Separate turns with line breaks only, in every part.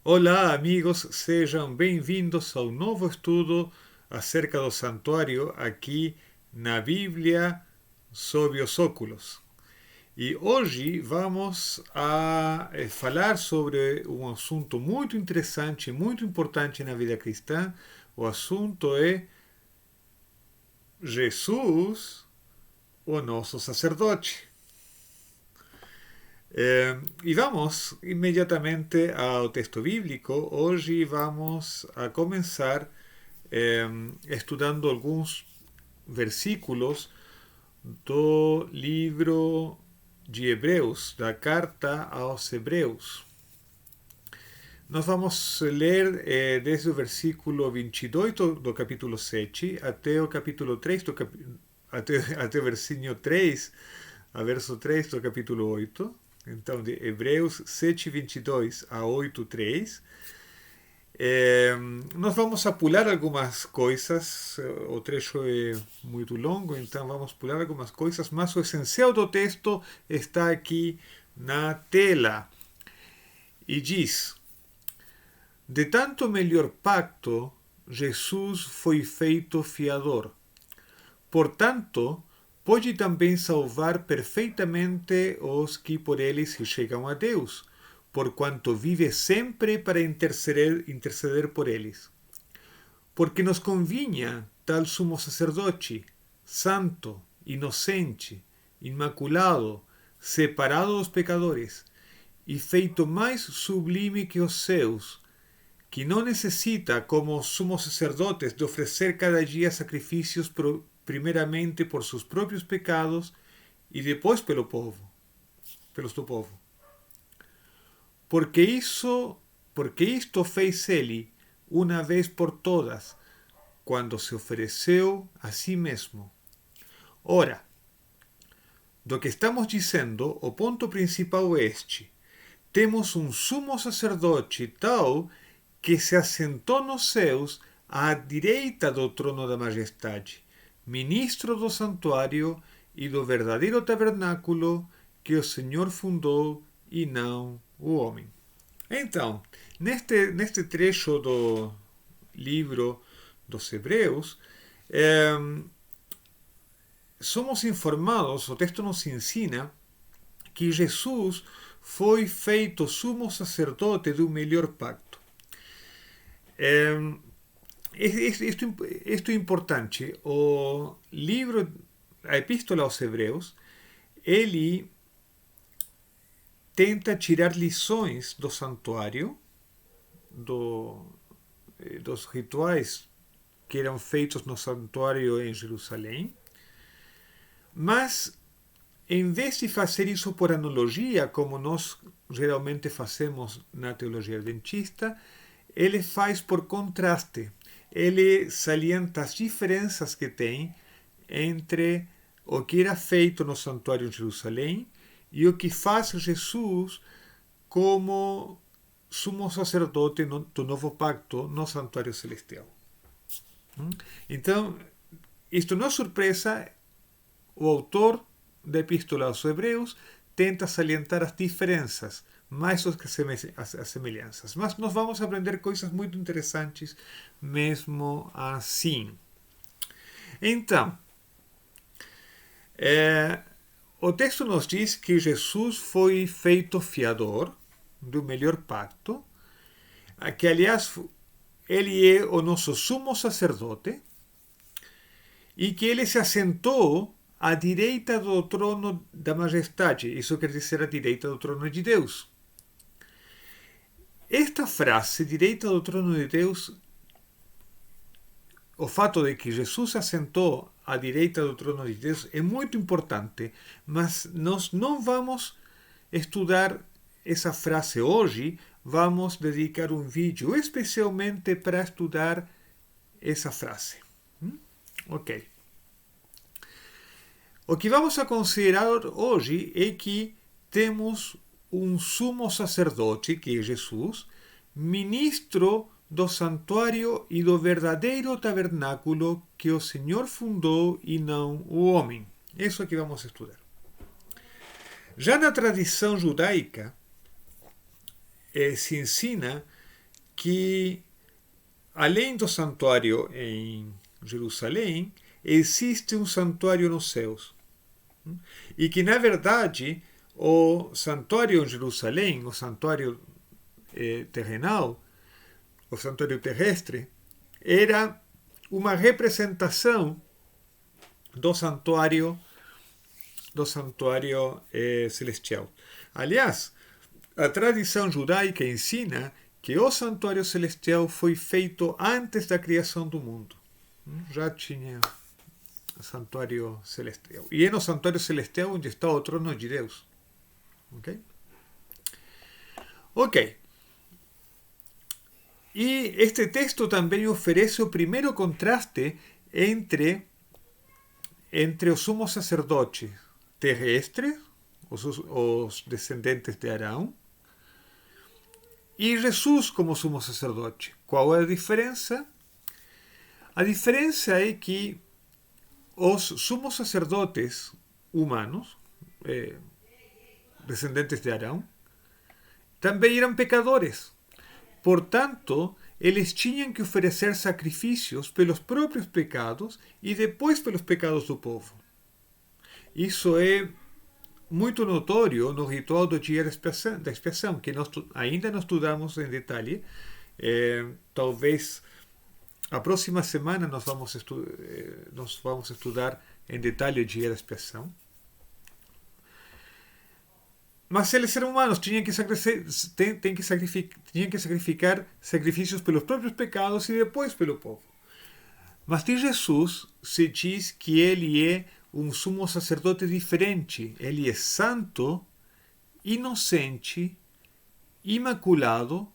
Olá, amigos, sejam bem-vindos ao novo estudo acerca do santuário aqui na Bíblia sob os óculos. E hoje vamos a falar sobre um assunto muito interessante, muito importante na vida cristã. O assunto é Jesus, o nosso sacerdote. E vamos imediatamente ao texto bíblico. Hoje vamos a começar estudando alguns versículos do livro de Hebreus, da carta aos Hebreus. Nós vamos ler desde o versículo 22 do capítulo 7 até o capítulo 3, até o versículo 3, a verso 3 do capítulo 8. Então, de Hebreus 7, 22 a 8, 3. Nós vamos a pular algumas coisas, o trecho é muito longo, então vamos pular algumas coisas, mas o essencial do texto está aqui na tela. E diz: De tanto melhor pacto, Jesus foi feito fiador. Portanto, pode também salvar perfeitamente os que por ele se chegam a Deus, porquanto vive sempre para interceder por eles. Porque nos convinha tal sumo sacerdote, santo, inocente, imaculado, separado dos pecadores, e feito mais sublime que os seus, que não necessita, como os sumos sacerdotes, de oferecer cada dia sacrifícios primeiramente por seus próprios pecados e depois pelos do povo. Porque isto fez ele uma vez por todas, quando se ofereceu a si mesmo. Ora, do que estamos dizendo, o ponto principal é este: temos um sumo sacerdote tal que se assentou nos céus à direita do trono da majestade, ministro do santuário e do verdadeiro tabernáculo que o Senhor fundou e não o homem. Então, neste trecho do livro dos Hebreus, somos informados, o texto nos ensina, que Jesus foi feito sumo sacerdote do melhor pacto. Isto é importante. O livro, a Epístola aos Hebreus, ele tenta tirar lições do santuário, dos rituais que eram feitos no santuário em Jerusalém, mas em vez de fazer isso por analogia, como nós geralmente fazemos na teologia adventista, ele faz por contraste. Ele salienta as diferenças que tem entre o que era feito no santuário de Jerusalém e o que faz Jesus como sumo sacerdote do novo pacto no santuário celestial. Então, isto não é surpresa. O autor da Epístola aos Hebreus tenta salientar as diferenças mais do que as semelhanças. Mas nós vamos aprender coisas muito interessantes mesmo assim. Então, o texto nos diz que Jesus foi feito fiador do melhor pacto, que aliás ele é o nosso sumo sacerdote, e que ele se assentou à direita do trono da majestade. Isso quer dizer à direita do trono de Deus. Esta frase, direita do trono de Deus, o fato de que Jesus se assentou à direita do trono de Deus é muito importante, mas nós não vamos estudar essa frase hoje. Vamos dedicar um vídeo especialmente para estudar essa frase. Ok. O que vamos a considerar hoje é que temos um sumo sacerdote, que é Jesus, ministro do santuário e do verdadeiro tabernáculo que o Senhor fundou e não o homem. Isso é que vamos a estudar. Já na tradição judaica, se ensina que, além do santuário em Jerusalém, existe um santuário nos céus. E que, na verdade, o santuário em Jerusalém, o santuário terrenal, o santuário terrestre, era uma representação do santuário celestial. Aliás, a tradição judaica ensina que o santuário celestial foi feito antes da criação do mundo. Já tinha santuário celestial. E é no santuário celestial onde está o trono de Deus. Ok? Ok. E este texto também oferece o primeiro contraste entre o sumo sacerdote terrestre, os descendentes de Arão, e Jesus como sumo sacerdote. Qual é a diferença? A diferença é que os sumos sacerdotes humanos, descendentes de Arão, também eram pecadores. Portanto, eles tinham que oferecer sacrifícios pelos próprios pecados e depois pelos pecados do povo. Isso é muito notório no ritual do dia da expiação, que nós ainda não estudamos em detalhe. Talvez a próxima semana nós vamos estudar em detalhe o dia da expiação. Mas eles eram humanos, tinham que sacrificar sacrifícios pelos próprios pecados e depois pelo povo. Mas de Jesus se diz que ele é um sumo sacerdote diferente. Ele é santo, inocente, imaculado,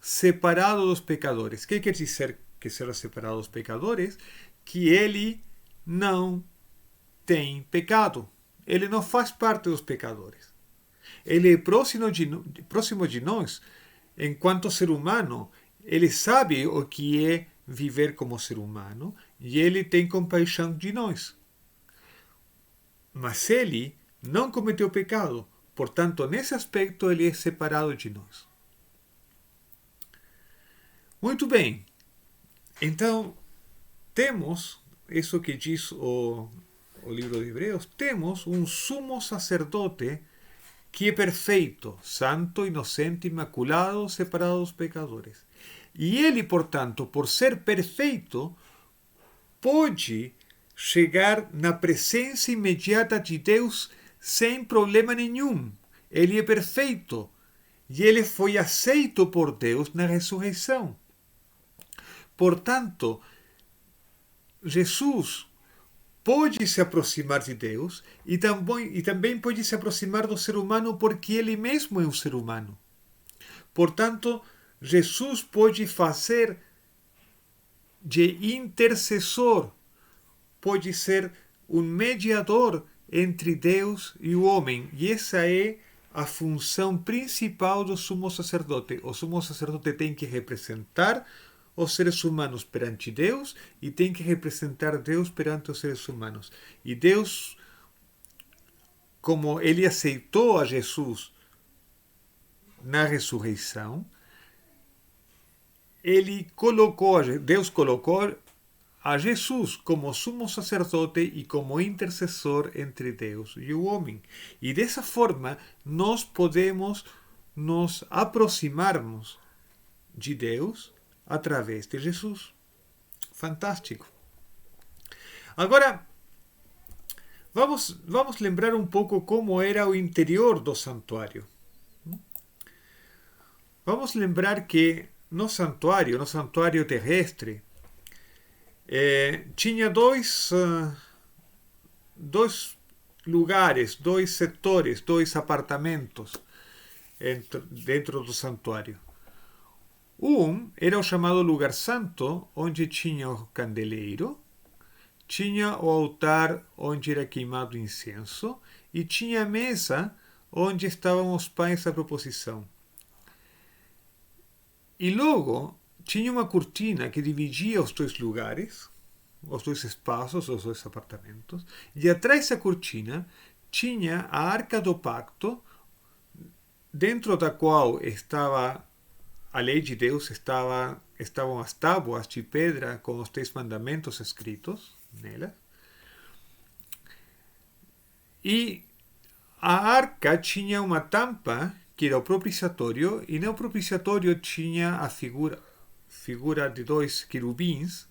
separado dos pecadores. O que quer dizer que será separado dos pecadores? Que ele não tem pecado. Ele não faz parte dos pecadores. Ele é próximo de nós, enquanto ser humano. Ele sabe o que é viver como ser humano e ele tem compaixão de nós. Mas ele não cometeu pecado. Portanto, nesse aspecto, ele é separado de nós. Muito bem. Então, temos isso que diz o livro de Hebreus. Temos um sumo sacerdote que é perfeito, santo, inocente, imaculado, separado dos pecadores. E ele, portanto, por ser perfeito, pode chegar na presença imediata de Deus sem problema nenhum. Ele é perfeito. E ele foi aceito por Deus na ressurreição. Portanto, Jesus pode se aproximar de Deus e também pode se aproximar do ser humano porque ele mesmo é um ser humano. Portanto, Jesus pode fazer de intercessor, pode ser um mediador entre Deus e o homem. E essa é a função principal do sumo sacerdote. O sumo sacerdote tem que representar os seres humanos perante Deus e tem que representar Deus perante os seres humanos. E Deus, como ele aceitou a Jesus na ressurreição, Deus colocou a Jesus como sumo sacerdote e como intercessor entre Deus e o homem. E dessa forma nós podemos nos aproximarmos de Deus através de Jesus. Fantástico. Agora, vamos lembrar um pouco como era o interior do santuário. Vamos lembrar que no santuário terrestre, tinha dois lugares, dois setores, dois apartamentos dentro do santuário. Um era o chamado lugar santo, onde tinha o candeleiro, tinha o altar onde era queimado incenso e tinha a mesa onde estavam os pães da proposição. E logo tinha uma cortina que dividia os dois lugares, os dois espaços, os dois apartamentos, e atrás da cortina tinha a Arca do Pacto, dentro da qual estava a lei de Deus estavam as tábuas de pedra com os 10 mandamentos escritos nela. E a arca tinha uma tampa, que era o propiciatório, e no propiciatório tinha a figura de 2 querubins,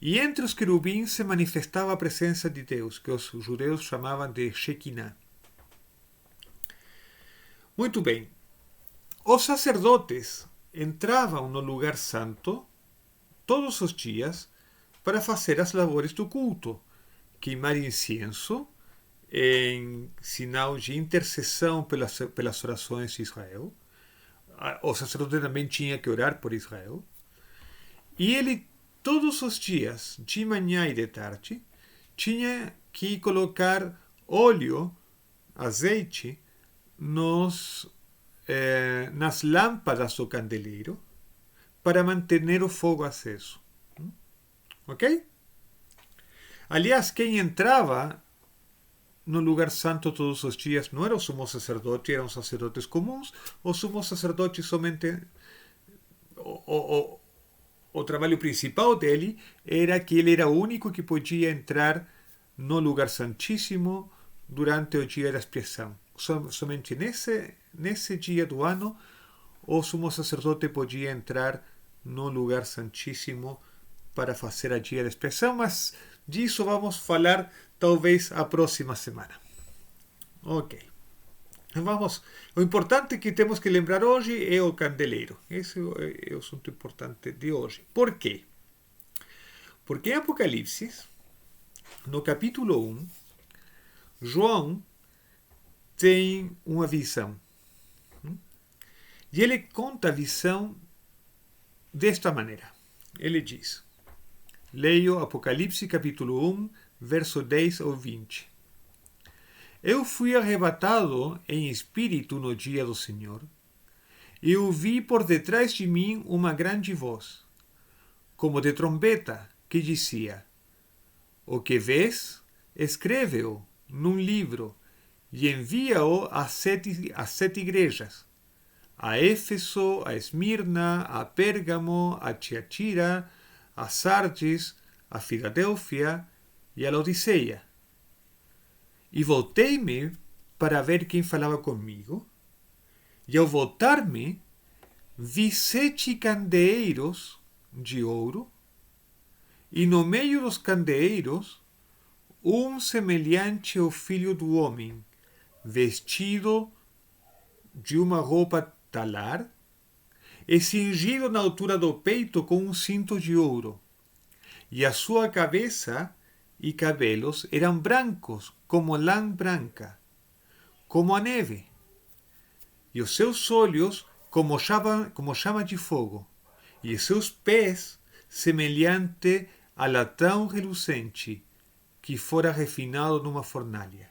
e entre os querubins se manifestava a presença de Deus, que os judeus chamavam de Shekinah. Muito bem. Os sacerdotes entravam no lugar santo todos os dias para fazer as labores do culto, queimar incienso, em sinal de intercessão pelas orações de Israel. O sacerdote também tinha que orar por Israel. E ele, todos os dias, de manhã e de tarde, tinha que colocar óleo, azeite, nas lâmpadas do candeleiro para manter o fogo aceso. Ok? Aliás, quem entrava no lugar santo todos os dias não era o sumo sacerdote, eram sacerdotes comuns. O sumo sacerdote somente o trabalho principal dele era que ele era o único que podia entrar no lugar santíssimo durante o dia da expiação. Somente nesse dia do ano o sumo sacerdote podia entrar no lugar santíssimo para fazer a dia da expiação, mas disso vamos falar talvez a próxima semana. Ok. Vamos. O importante que temos que lembrar hoje é o candeleiro. Esse é o assunto importante de hoje. Por quê? Porque em Apocalipse, no capítulo 1, João tem uma visão. E ele conta a visão desta maneira. Ele diz: leio Apocalipse capítulo 1, verso 10 ao 20. Eu fui arrebatado em espírito no dia do Senhor, e ouvi por detrás de mim uma grande voz, como de trombeta, que dizia: o que vês, escreve-o num livro, e envia-o às sete igrejas, a Éfeso, a Esmirna, a Pérgamo, a Tiatira, a Sardes, a Filadélfia e a Laodiceia. E voltei-me para ver quem falava comigo, e ao voltar-me, vi 7 candeeiros de ouro, e no meio dos candeeiros, semelhante ao filho do homem, vestido de uma roupa talar, e cingido na altura do peito com um cinto de ouro, e a sua cabeça e cabelos eram brancos como lã branca, como a neve, e os seus olhos como chama de fogo, e os seus pés semelhante a latão relucente que fora refinado numa fornalha,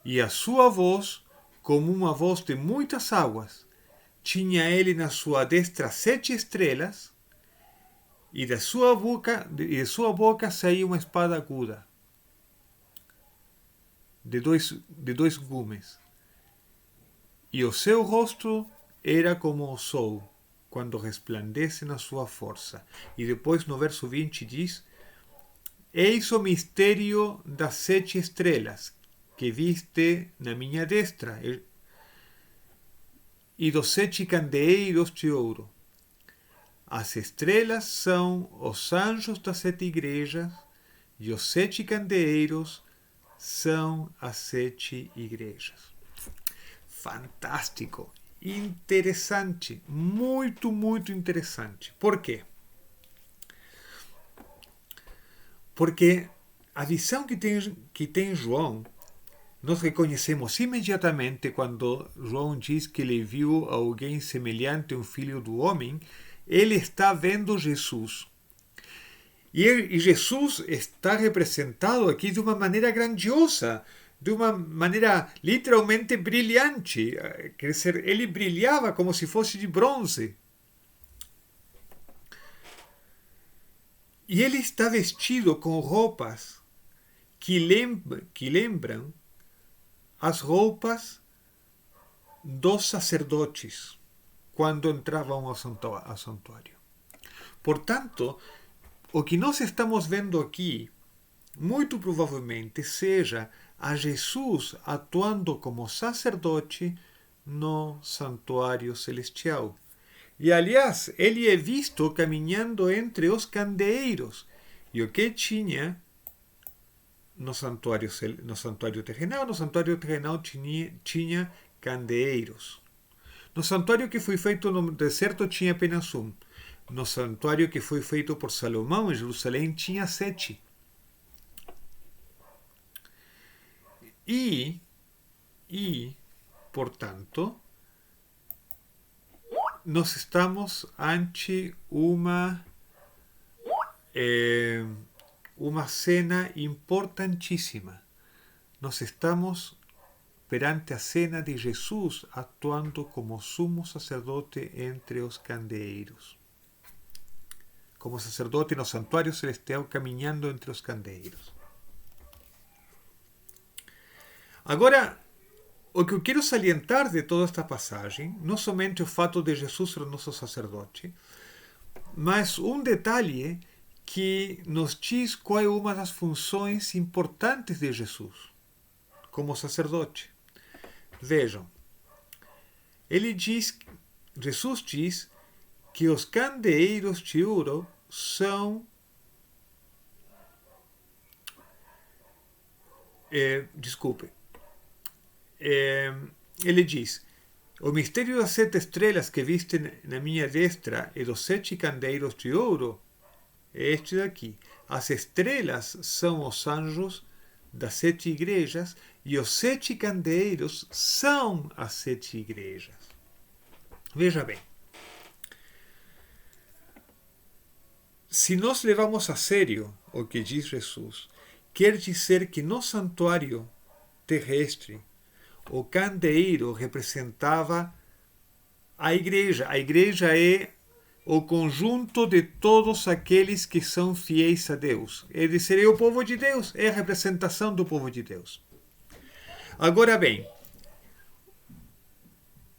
e a sua voz como uma voz de muitas águas. Tinha ele na sua destra 7 estrelas, e de sua boca saía uma espada aguda, de dois gumes. E o seu rosto era como o sol, quando resplandece na sua força. E depois no verso 20 diz: eis o mistério das 7 estrelas, que viste na minha destra, e dos 7 candeeiros de ouro. As estrelas são os anjos das 7 igrejas, e os 7 candeeiros são as 7 igrejas. Fantástico, interessante, muito, muito interessante. Por quê? Porque a visão que tem João, nós reconhecemos imediatamente quando João diz que ele viu alguém semelhante a um filho do homem. Ele está vendo Jesus. E Jesus está representado aqui de uma maneira grandiosa, de uma maneira literalmente brilhante. Quer dizer, ele brilhava como se fosse de bronze. E ele está vestido com roupas que lembram as roupas dos sacerdotes. quando entravam ao santuário. Portanto, o que nós estamos vendo aqui, muito provavelmente, seja a Jesus atuando como sacerdote no santuário celestial. E, aliás, ele é visto caminhando entre os candeeiros. E o que tinha no santuário terrenal? No santuário terrenal tinha candeeiros. No santuário que foi feito no deserto tinha apenas um. No santuário que foi feito por Salomão em Jerusalém tinha 7. E, portanto, nós estamos ante uma cena importantíssima. Nós estamos perante a cena de Jesus atuando como sumo sacerdote entre os candeeiros. Como sacerdote no santuário celestial, caminhando entre os candeeiros. Agora, o que eu quero salientar de toda esta passagem, não somente o fato de Jesus ser o nosso sacerdote, mas um detalhe que nos diz qual é uma das funções importantes de Jesus como sacerdote. Vejam, Jesus diz que os candeeiros de ouro são ele diz: o mistério das 7 estrelas que viste na minha destra e dos 7 candeeiros de ouro é este daqui. As estrelas são os anjos das 7 igrejas e os 7 candeeiros são as 7 igrejas. Veja bem. Se nós levamos a sério o que diz Jesus, quer dizer que no santuário terrestre o candeeiro representava a igreja. A igreja é o conjunto de todos aqueles que são fiéis a Deus. É dizer, é o povo de Deus, é a representação do povo de Deus. Agora bem,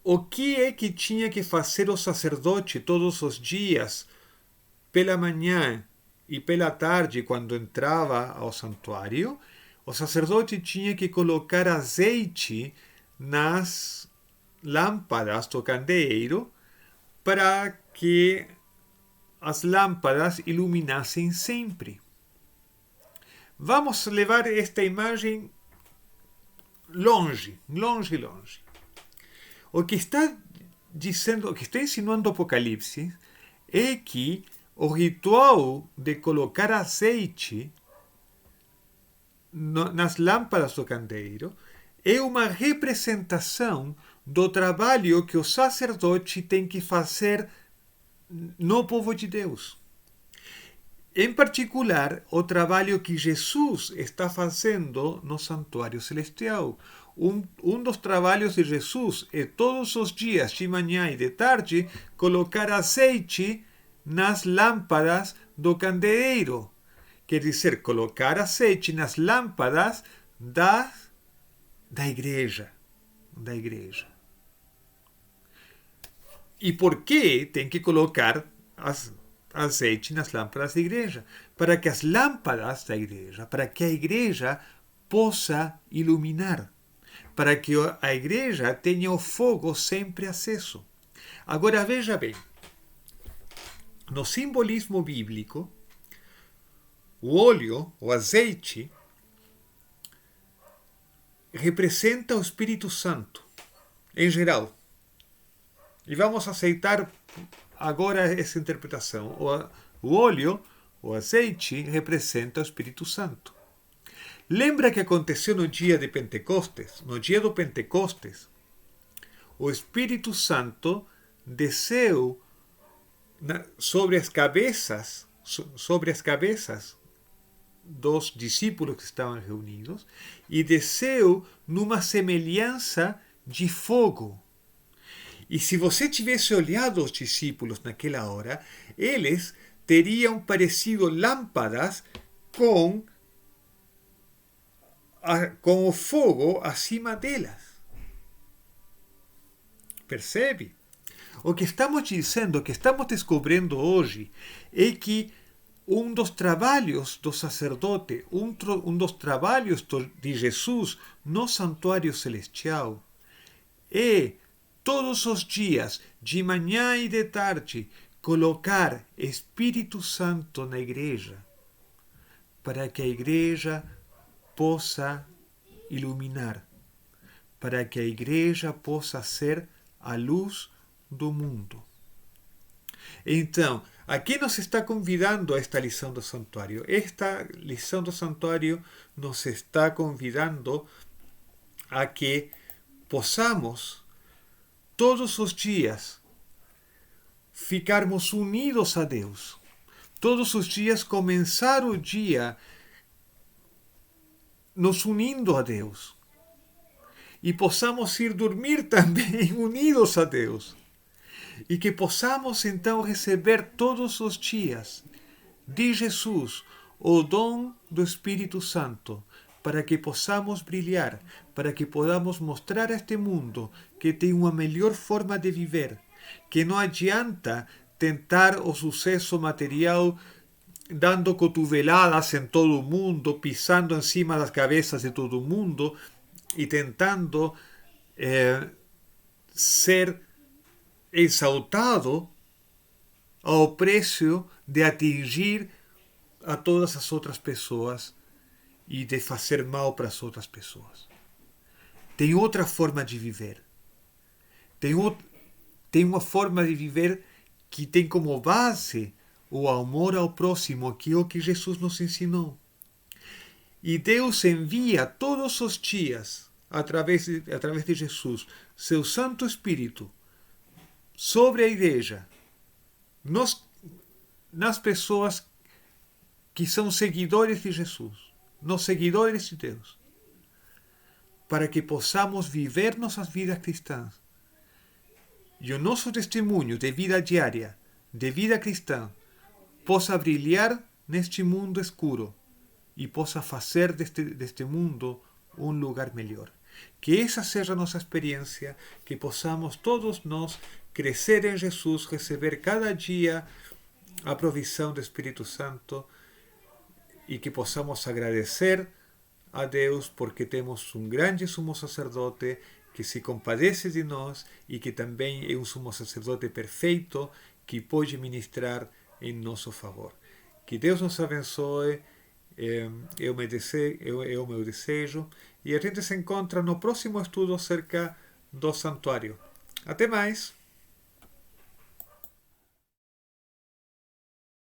o que é que tinha que fazer o sacerdote todos os dias, pela manhã e pela tarde, quando entrava ao santuário? O sacerdote tinha que colocar azeite nas lâmpadas do candeeiro para que as lâmpadas iluminassem sempre. Vamos levar esta imagem longe. O que está dizendo, o que está insinuando o Apocalipse é que o ritual de colocar azeite nas lâmpadas do candeeiro é uma representação do trabalho que o sacerdote tem que fazer no povo de Deus. Em particular, o trabalho que Jesus está fazendo no santuário celestial. Um dos trabalhos de Jesus é todos os dias, de manhã e de tarde, colocar azeite nas lâmpadas do candeeiro. Quer dizer, colocar azeite nas lâmpadas da igreja. E por que tem que colocar azeite nas lâmpadas da igreja? Para que as lâmpadas da igreja, para que a igreja possa iluminar. Para que a igreja tenha o fogo sempre aceso. Agora veja bem, no simbolismo bíblico, o óleo, o azeite, representa o Espírito Santo, em geral. E vamos aceitar agora essa interpretação. O óleo, o azeite, representa o Espírito Santo. Lembra que aconteceu no dia de Pentecostes? No dia do Pentecostes, o Espírito Santo desceu sobre as cabeças dos discípulos que estavam reunidos e desceu numa semelhança de fogo. E se você tivesse olhado os discípulos naquela hora, eles teriam parecido lâmpadas com o fogo acima delas. Percebe? O que estamos dizendo, o que estamos descobrindo hoje, é que um dos trabalhos do sacerdote, um dos trabalhos de Jesus no santuário celestial, é todos os dias, de manhã e de tarde, colocar Espírito Santo na igreja, para que a igreja possa iluminar, para que a igreja possa ser a luz do mundo. Então, aqui nos está convidando a esta lição do santuário. Esta lição do santuário nos está convidando a que possamos todos os dias ficarmos unidos a Deus. Todos os dias começar o dia nos unindo a Deus. E possamos ir dormir também unidos a Deus. E que possamos então receber todos os dias de Jesus o dom do Espírito Santo, para que possamos brilhar, para que podamos mostrar a este mundo que tem uma melhor forma de viver, que não adianta tentar o sucesso material dando cotoveladas em todo o mundo, pisando em cima das cabeças de todo o mundo e tentando ser exaltado ao preço de atingir a todas as outras pessoas e de fazer mal para as outras pessoas. Tem outra forma de viver. Tem uma forma de viver que tem como base o amor ao próximo, que é o que Jesus nos ensinou. E Deus envia todos os dias, através de Jesus, seu Santo Espírito sobre a igreja, nas pessoas que são seguidores de Jesus, nos seguidores de Deus, para que possamos viver nossas vidas cristãs. E o nosso testemunho de vida diária, de vida cristã, possa brilhar neste mundo escuro e possa fazer deste mundo um lugar melhor. Que essa seja a nossa experiência, que possamos todos nós crescer em Jesus, receber cada dia a provisão do Espírito Santo e que possamos agradecer a Deus porque temos um grande sumo sacerdote que se compadece de nós e que também é um sumo sacerdote perfeito que pode ministrar em nosso favor. Que Deus nos abençoe, é o meu desejo, e a gente se encontra no próximo estudo acerca do santuário. Até mais!